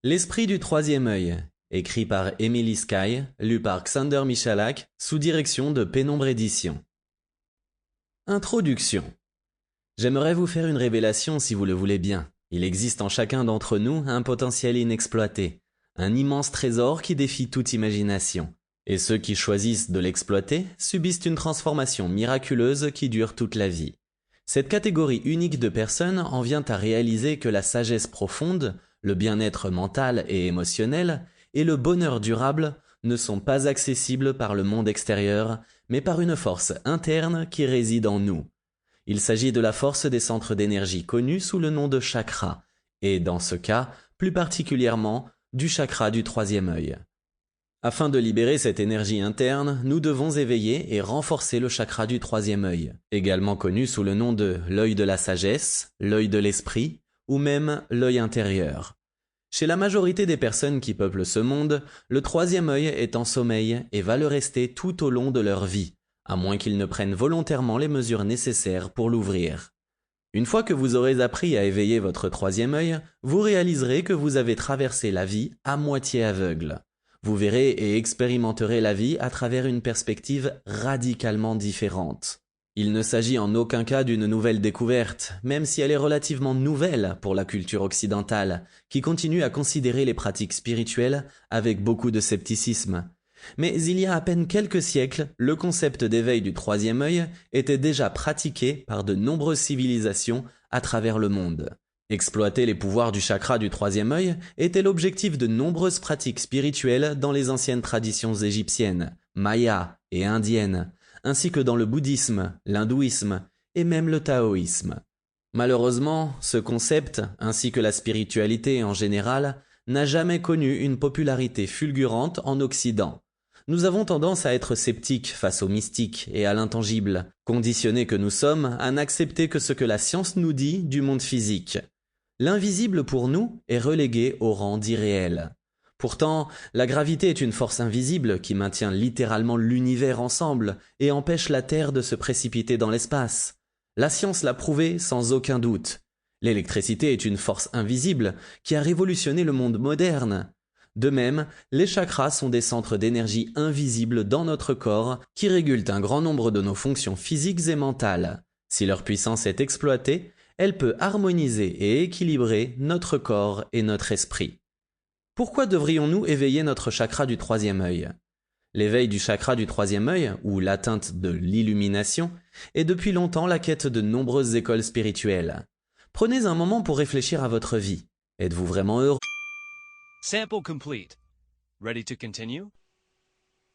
L'esprit du troisième œil, écrit par Emily Sky, lu par Xander Michalak, sous direction de Pénombre Édition. Introduction. J'aimerais vous faire une révélation si vous le voulez bien. Il existe en chacun d'entre nous un potentiel inexploité, un immense trésor qui défie toute imagination. Et ceux qui choisissent de l'exploiter subissent une transformation miraculeuse qui dure toute la vie. Cette catégorie unique de personnes en vient à réaliser que la sagesse profonde, le bien-être mental et émotionnel, et le bonheur durable ne sont pas accessibles par le monde extérieur, mais par une force interne qui réside en nous. Il s'agit de la force des centres d'énergie connus sous le nom de chakra, et dans ce cas, plus particulièrement, du chakra du troisième œil. Afin de libérer cette énergie interne, nous devons éveiller et renforcer le chakra du troisième œil, également connu sous le nom de l'œil de la sagesse, l'œil de l'esprit, ou même l'œil intérieur. Chez la majorité des personnes qui peuplent ce monde, le troisième œil est en sommeil et va le rester tout au long de leur vie, à moins qu'ils ne prennent volontairement les mesures nécessaires pour l'ouvrir. Une fois que vous aurez appris à éveiller votre troisième œil, vous réaliserez que vous avez traversé la vie à moitié aveugle. Vous verrez et expérimenterez la vie à travers une perspective radicalement différente. Il ne s'agit en aucun cas d'une nouvelle découverte, même si elle est relativement nouvelle pour la culture occidentale, qui continue à considérer les pratiques spirituelles avec beaucoup de scepticisme. Mais il y a à peine quelques siècles, le concept d'éveil du troisième œil était déjà pratiqué par de nombreuses civilisations à travers le monde. Exploiter les pouvoirs du chakra du troisième œil était l'objectif de nombreuses pratiques spirituelles dans les anciennes traditions égyptiennes, mayas et indiennes, ainsi que dans le bouddhisme, l'hindouisme et même le taoïsme. Malheureusement, ce concept, ainsi que la spiritualité en général, n'a jamais connu une popularité fulgurante en Occident. Nous avons tendance à être sceptiques face au mystique et à l'intangible, conditionnés que nous sommes à n'accepter que ce que la science nous dit du monde physique. L'invisible pour nous est relégué au rang d'irréel. Pourtant, la gravité est une force invisible qui maintient littéralement l'univers ensemble et empêche la Terre de se précipiter dans l'espace. La science l'a prouvé sans aucun doute. L'électricité est une force invisible qui a révolutionné le monde moderne. De même, les chakras sont des centres d'énergie invisibles dans notre corps qui régulent un grand nombre de nos fonctions physiques et mentales. Si leur puissance est exploitée, elle peut harmoniser et équilibrer notre corps et notre esprit. Pourquoi devrions-nous éveiller notre chakra du troisième œil ? L'éveil du chakra du troisième œil, ou l'atteinte de l'illumination, est depuis longtemps la quête de nombreuses écoles spirituelles. Prenez un moment pour réfléchir à votre vie. Êtes-vous vraiment heureux ? Sample complete. Ready to continue?